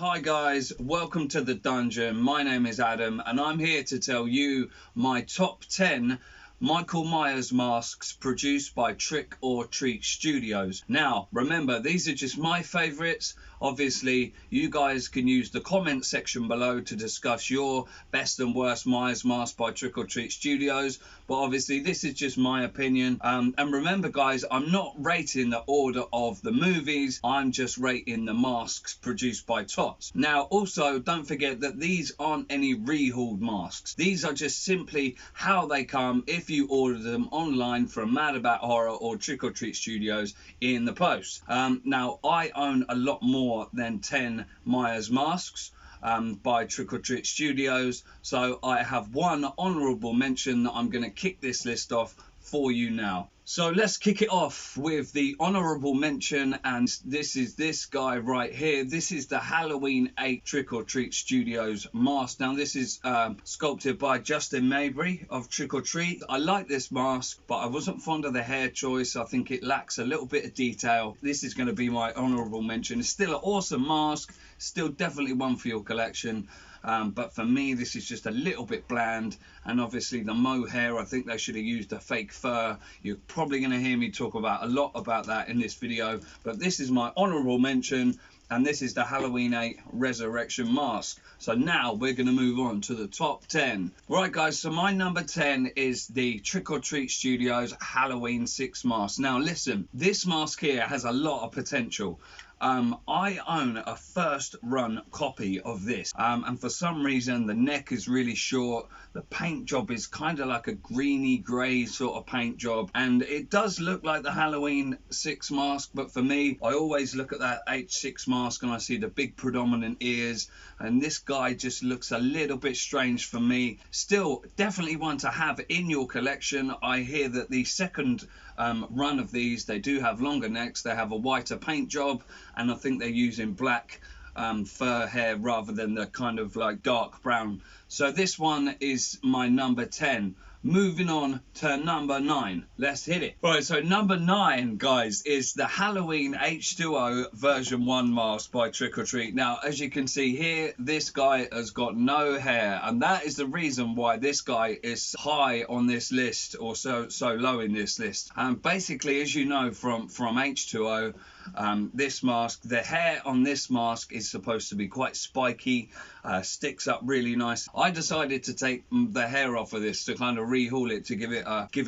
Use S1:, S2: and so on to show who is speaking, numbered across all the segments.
S1: Hi guys, welcome to the dungeon. My name is Adam and I'm here to tell you my top 10 Michael Myers masks produced by Trick or Treat Studios. Now, remember, these are just my favourites. Obviously, you guys can use the comment section below to discuss your best and worst Myers mask by Trick or Treat Studios. But obviously, this is just my opinion. And remember, guys, I'm not rating the order of the movies. I'm just rating the masks produced by Tots. Now, also, don't forget that these aren't any rehauled masks. These are just simply how they come if you order them online from Mad About Horror or Trick or Treat Studios in the post. Now, I own a lot more than 10 Myers masks by Trick or Treat Studios, so I have one honourable mention that I'm going to kick this list off for you now. So let's kick it off with the honourable mention, and this is this guy right here. This is the Halloween 8 Trick or Treat Studios mask. Now this is sculpted by Justin Mayberry of Trick or Treat. I like this mask, but I wasn't fond of the hair choice. I think it lacks a little bit of detail. This is going to be my honourable mention. It's still an awesome mask, still definitely one for your collection. But for me, this is just a little bit bland. And obviously the mohair, I think they should have used a fake fur. You're probably going to hear me talk about a lot about that in this video. But this is my honourable mention. And this is the Halloween 8 Resurrection mask. So now we're going to move on to the top 10. Right, guys, so my number 10 is the Trick or Treat Studios Halloween 6 mask. Now, listen, this mask here has a lot of potential. I own a first run copy of this, and for some reason the neck is really short. The paint job is kind of like a greeny grey sort of paint job, and it does look like the Halloween 6 mask, but for me, I always look at that H6 mask and I see the big predominant ears, and this guy just looks a little bit strange for me. Still, definitely one to have in your collection. I hear that the second run of these, they do have longer necks, they have a whiter paint job, and I think they're using black fur hair rather than the kind of like dark brown. So this one is my number 10. Moving on to number 9. Let's hit it. Right, so number 9, guys, is the Halloween H2O version 1 mask by Trick or Treat. Now, as you can see here, this guy has got no hair, and that is the reason why this guy is high on this list, or so low in this list. Basically, as you know from H2O, this mask, the hair on this mask is supposed to be quite spiky, sticks up really nice. I decided to take the hair off of this to kind of rehaul it to give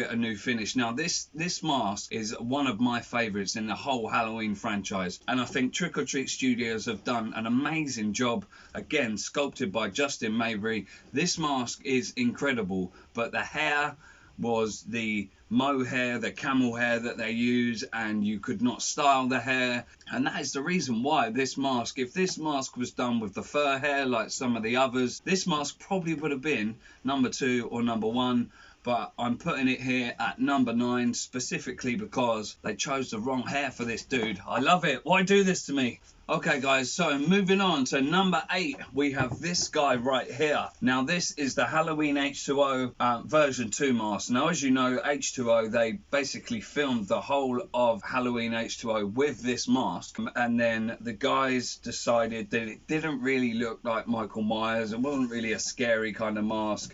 S1: it a new finish. Now this mask is one of my favorites in the whole Halloween franchise, and I think Trick or Treat Studios have done an amazing job. Again, sculpted by Justin Mayberry. This mask is incredible, but the hair was the mohair, the camel hair that they use, and you could not style the hair, and that is the reason why this mask, if this mask was done with the fur hair like some of the others, this mask probably would have been number 2 or number 1. But I'm putting it here at number 9 specifically because they chose the wrong hair for this dude. I love it. Why do this to me? Okay, guys, so moving on to number 8, we have this guy right here. Now, this is the Halloween H2O version 2 mask. Now, as you know, H2O, they basically filmed the whole of Halloween H2O with this mask. And then the guys decided that it didn't really look like Michael Myers. It wasn't really a scary kind of mask.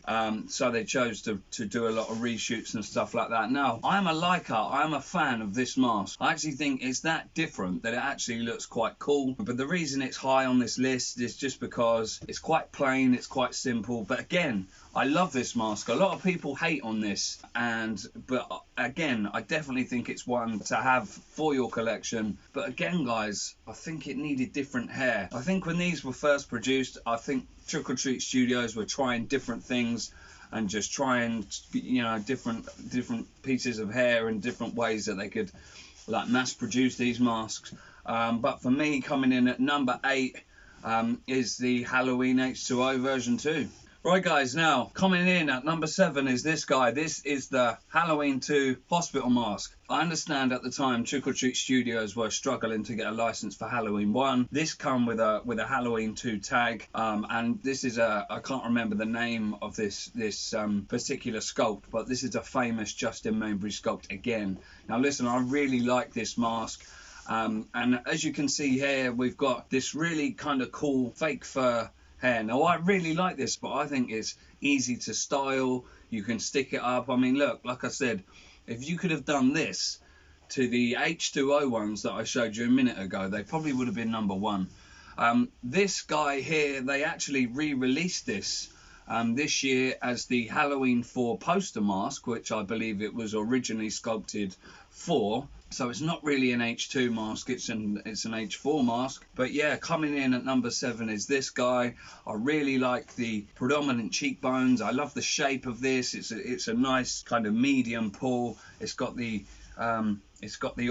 S1: So they chose to do a lot of reshoots and stuff like that. Now, I'm a liker. I'm a fan of this mask. I actually think it's that different that it actually looks quite cool. But the reason it's high on this list is just because it's quite plain, it's quite simple. But again, I love this mask. A lot of people hate on this, but again, I definitely think it's one to have for your collection. But again, guys, I think it needed different hair. I think when these were first produced, I think Trick or Treat Studios were trying different things and just trying, you know, different pieces of hair and different ways that they could like mass produce these masks. But for me, coming in at number 8 is the Halloween H2O version 2. Right, guys, now coming in at number 7 is this guy. This is the Halloween 2 hospital mask. I understand at the time Trick or Treat Studios were struggling to get a license for Halloween 1. This come with a Halloween 2 tag, and this is I can't remember the name of this particular sculpt, but this is a famous Justin Mayberry sculpt again. Now listen, I really like this mask. And as you can see here, we've got this really kind of cool fake fur hair. Now, I really like this, but I think it's easy to style. You can stick it up. I mean, look, like I said, if you could have done this to the H2O ones that I showed you a minute ago, they probably would have been #1. This guy here, they actually re-released this year as the Halloween 4 poster mask, which I believe it was originally sculpted for. So it's not really an H2 mask, it's an H4 mask. But yeah, coming in at #7 is this guy. I really like the predominant cheekbones. I love the shape of this. It's a nice kind of medium pull. It's got the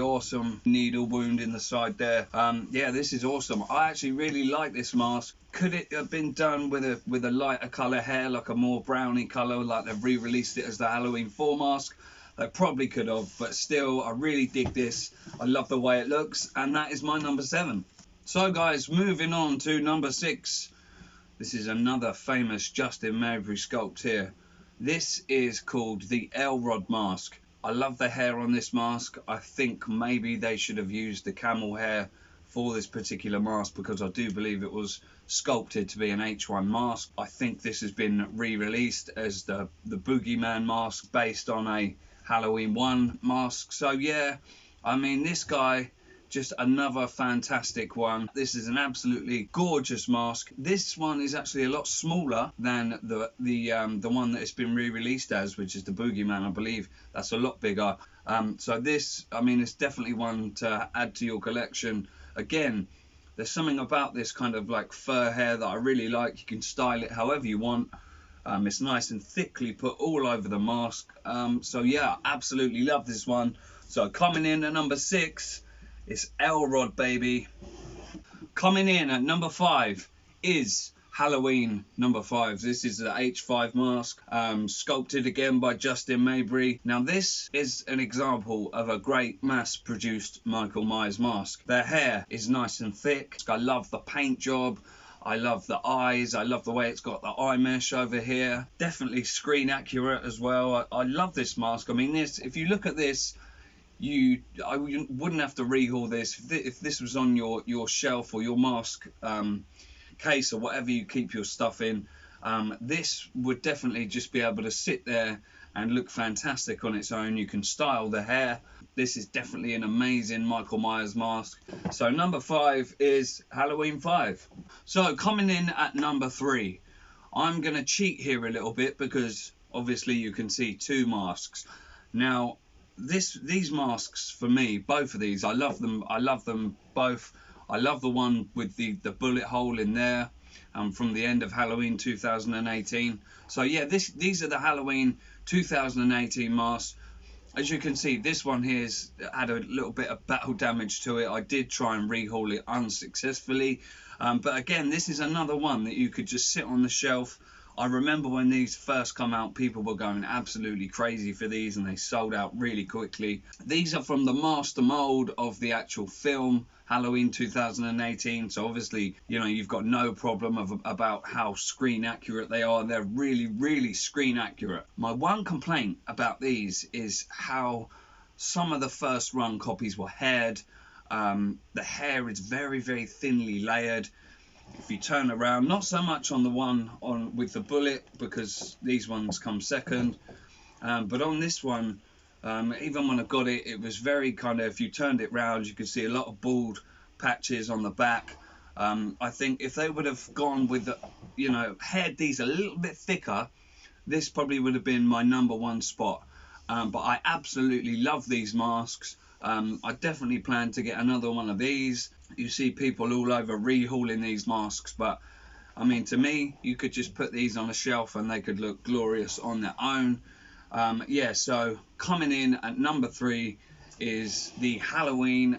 S1: awesome needle wound in the side there. Yeah, this is awesome. I actually really like this mask. Could it have been done with a lighter color hair, like a more browny color, like they've re-released it as the Halloween 4 mask? They probably could have, but still, I really dig this. I love the way it looks, and that is my #7. So guys, moving on to #6. This is another famous Justin Mabrey sculpt here. This is called the Elrod mask. I love the hair on this mask. I think maybe they should have used the camel hair for this particular mask, because I do believe it was sculpted to be an H1 mask. I think this has been re-released as the Boogeyman mask based on a Halloween 1 mask. So yeah, I mean, this guy, just another fantastic one. This is an absolutely gorgeous mask. This one is actually a lot smaller than the one that it's been re-released as, which is the Boogeyman. I believe that's a lot bigger. So this, I mean, it's definitely one to add to your collection. Again, there's something about this kind of like fur hair that I really like. You can style it however you want. It's nice and thickly put all over the mask. So yeah, absolutely love this one. So coming in at #6, it's Elrod, baby. Coming in at #5 is Halloween #5. This is the H5 mask, sculpted again by Justin Mabrey. Now this is an example of a great mass-produced Michael Myers mask. Their hair is nice and thick. I love the paint job. I love the eyes. I love the way it's got the eye mesh over here. Definitely screen accurate as well. I love this mask. I mean, this, if you look at this, I wouldn't have to rehaul this. If this was on your shelf or your mask case or whatever you keep your stuff in, this would definitely just be able to sit there and look fantastic on its own. You can style the hair. This is definitely an amazing Michael Myers mask. So #5 is Halloween 5. So coming in at #3, I'm going to cheat here a little bit, because obviously you can see 2 masks. Now, these masks, for me, both of these, I love them both. I love the one with the bullet hole in there, from the end of Halloween 2018. So yeah, these are the Halloween 2018 masks. As you can see, this one here's had a little bit of battle damage to it. I did try and rehaul it unsuccessfully, but again, this is another one that you could just sit on the shelf. I remember when these first come out, people were going absolutely crazy for these, and they sold out really quickly. These are from the master mold of the actual film Halloween 2018, so obviously, you know, you've got no problem about how screen accurate they are. They're really, really screen accurate. My one complaint about these is how some of the first run copies were haired. The hair is very, very thinly layered. If you turn around, not so much on the one with the bullet, because these ones come second, but on this one, even when I got it, it was very kind of, if you turned it round, you could see a lot of bald patches on the back. I think if they would have gone with, haired these a little bit thicker, this probably would have been my #1 spot. But I absolutely love these masks. I definitely plan to get another one of these. You see people all over rehauling these masks, but I mean, to me, you could just put these on a shelf and they could look glorious on their own. Yeah, so coming in at #3 is the Halloween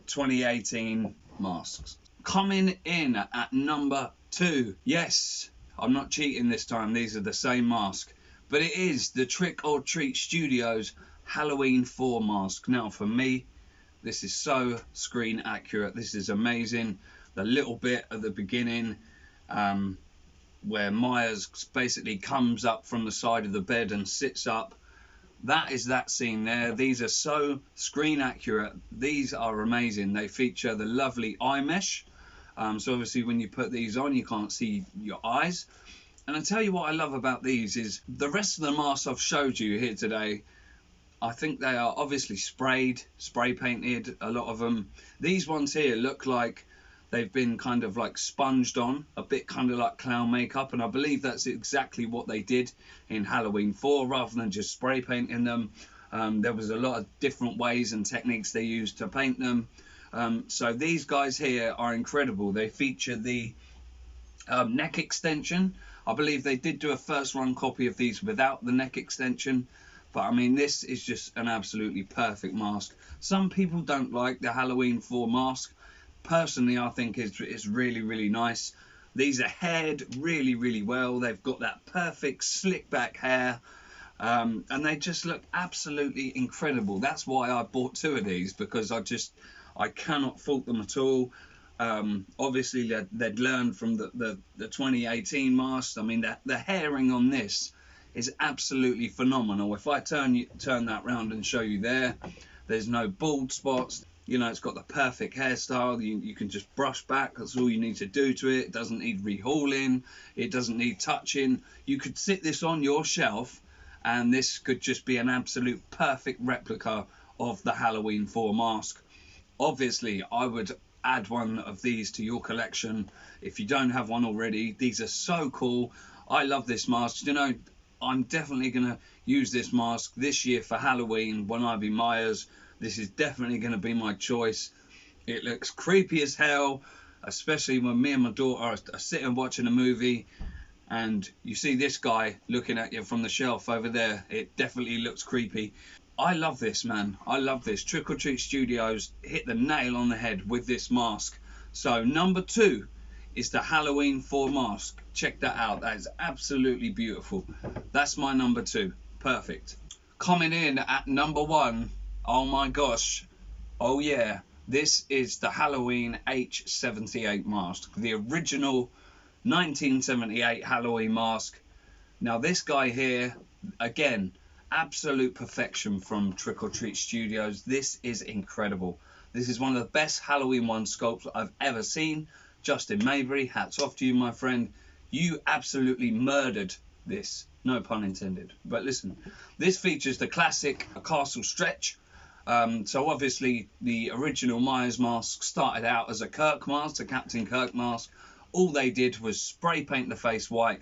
S1: 2018 masks. Coming in at #2, yes, I'm not cheating this time, these are the same mask, but it is the Trick or Treat Studios Halloween 4 mask. Now, for me, this is so screen accurate. This is amazing. The little bit at the beginning, where Myers basically comes up from the side of the bed and sits up That is that scene there. These are so screen accurate. These are amazing. They feature the lovely eye mesh. So obviously when you put these on, you can't see your eyes. And I tell you what I love about these is the rest of the masks I've showed you here today. I think they are obviously spray painted, a lot of them. These ones here look like they've been kind of like sponged on, a bit kind of like clown makeup, and I believe that's exactly what they did in Halloween 4, rather than just spray painting them. There was a lot of different ways and techniques they used to paint them. So these guys here are incredible. They feature the neck extension. I believe they did do a first run copy of these without the neck extension. But I mean, this is just an absolutely perfect mask. Some people don't like the Halloween 4 mask. Personally, I think it's really, really nice. These are haired really, really well. They've got that perfect slick back hair. And they just look absolutely incredible. That's why I bought 2 of these, because I cannot fault them at all. Obviously, they'd learned from the 2018 mask. I mean, the hairing on this is absolutely phenomenal. If I turn that round and show you there's no bald spots. You know, it's got the perfect hairstyle. You can just brush back. That's all you need to do to it. It doesn't need rehauling. It doesn't need touching. You could sit this on your shelf, and this could just be an absolute perfect replica of the Halloween 4 mask. Obviously, I would add one of these to your collection if you don't have one already. These are so cool. I love this mask. You know, I'm definitely going to use this mask this year for Halloween when I be Myers. This is definitely going to be my choice. It looks creepy as hell, especially when me and my daughter are sitting watching a movie and you see this guy looking at you from the shelf over there. It definitely looks creepy. I love this, man. I love this. Trick or Treat Studios hit the nail on the head with this mask. So number 2 is the Halloween 4 mask. Check that out. That is absolutely beautiful. That's my number 2. Perfect. Coming in at number 1. Oh my gosh. Oh yeah. This is the Halloween H78 mask. The original 1978 Halloween mask. Now this guy here, again, absolute perfection from Trick or Treat Studios. This is incredible. This is one of the best Halloween 1 sculpts I've ever seen. Justin Maybury, hats off to you, my friend. You absolutely murdered this. No pun intended. But listen, this features the classic castle stretch. So obviously the original Myers mask started out as a Kirk mask, a Captain Kirk mask. All they did was spray paint the face white,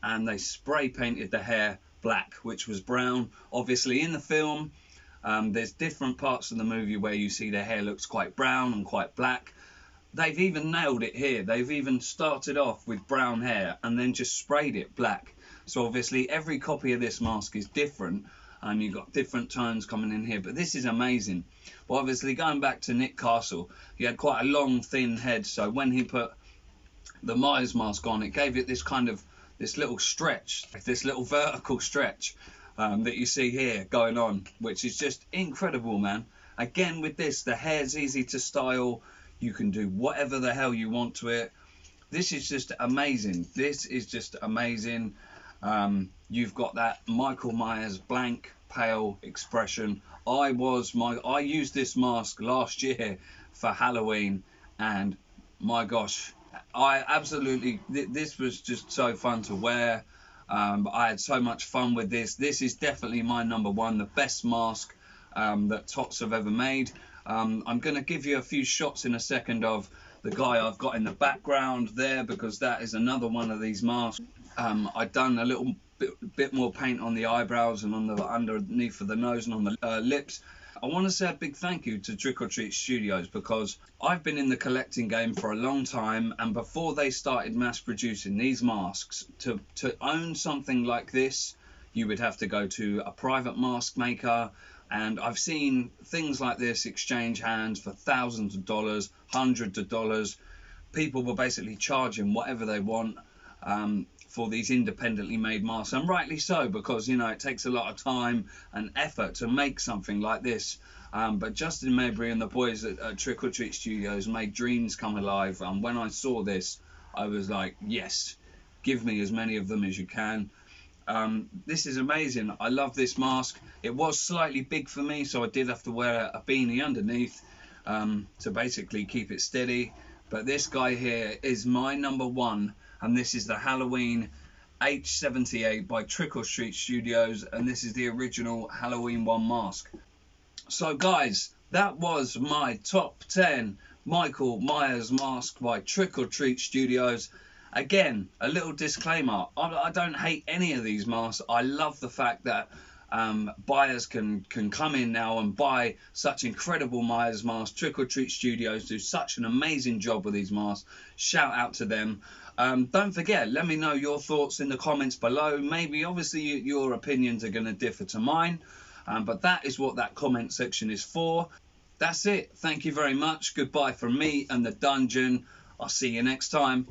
S1: and they spray painted the hair black, which was brown. Obviously in the film, there's different parts of the movie where you see the hair looks quite brown and quite black. They've even nailed it here. They've even started off with brown hair and then just sprayed it black. So obviously every copy of this mask is different. You've got different tones coming in here, but this is amazing. But obviously going back to Nick Castle, he had quite a long, thin head. So when he put the Myers mask on, it gave it this kind of, this little stretch, this little vertical stretch that you see here going on, which is just incredible, man. Again, with this, the hair's easy to style. You can do whatever the hell you want to it. This is just amazing. This is just amazing. You've got that Michael Myers blank, pale expression. I used this mask last year for Halloween, and my gosh, this was just so fun to wear. I had so much fun with this. This is definitely my number 1, the best mask that Tots have ever made. I'm going to give you a few shots in a second of the guy I've got in the background there, because that is another one of these masks. I've done a little bit more paint on the eyebrows and on the underneath of the nose and on the lips. I want to say a big thank you to Trick or Treat Studios, because I've been in the collecting game for a long time, and before they started mass producing these masks, to own something like this, you would have to go to a private mask maker. And I've seen things like this exchange hands for thousands of dollars, hundreds of dollars. People were basically charging whatever they want for these independently made masks, and rightly so, because you know it takes a lot of time and effort to make something like this. But Justin Maybury and the boys at Trick or Treat Studios made dreams come alive. And when I saw this, I was like, yes, give me as many of them as you can. This is amazing. I love this mask. It was slightly big for me, so I did have to wear a beanie underneath to basically keep it steady. But this guy here is my number one, and this is the Halloween H78 by Trick or Treat Studios, and this is the original Halloween 1 mask. So guys, that was my top 10 Michael Myers mask by Trick or Treat Studios. Again, a little disclaimer, I don't hate any of these masks. I love the fact that buyers can come in now and buy such incredible Myers masks. Trick or Treat Studios do such an amazing job with these masks. Shout out to them. Don't forget, let me know your thoughts in the comments below. Maybe, obviously, your opinions are going to differ to mine, but that is what that comment section is for. That's it. Thank you very much. Goodbye from me and the dungeon. I'll see you next time.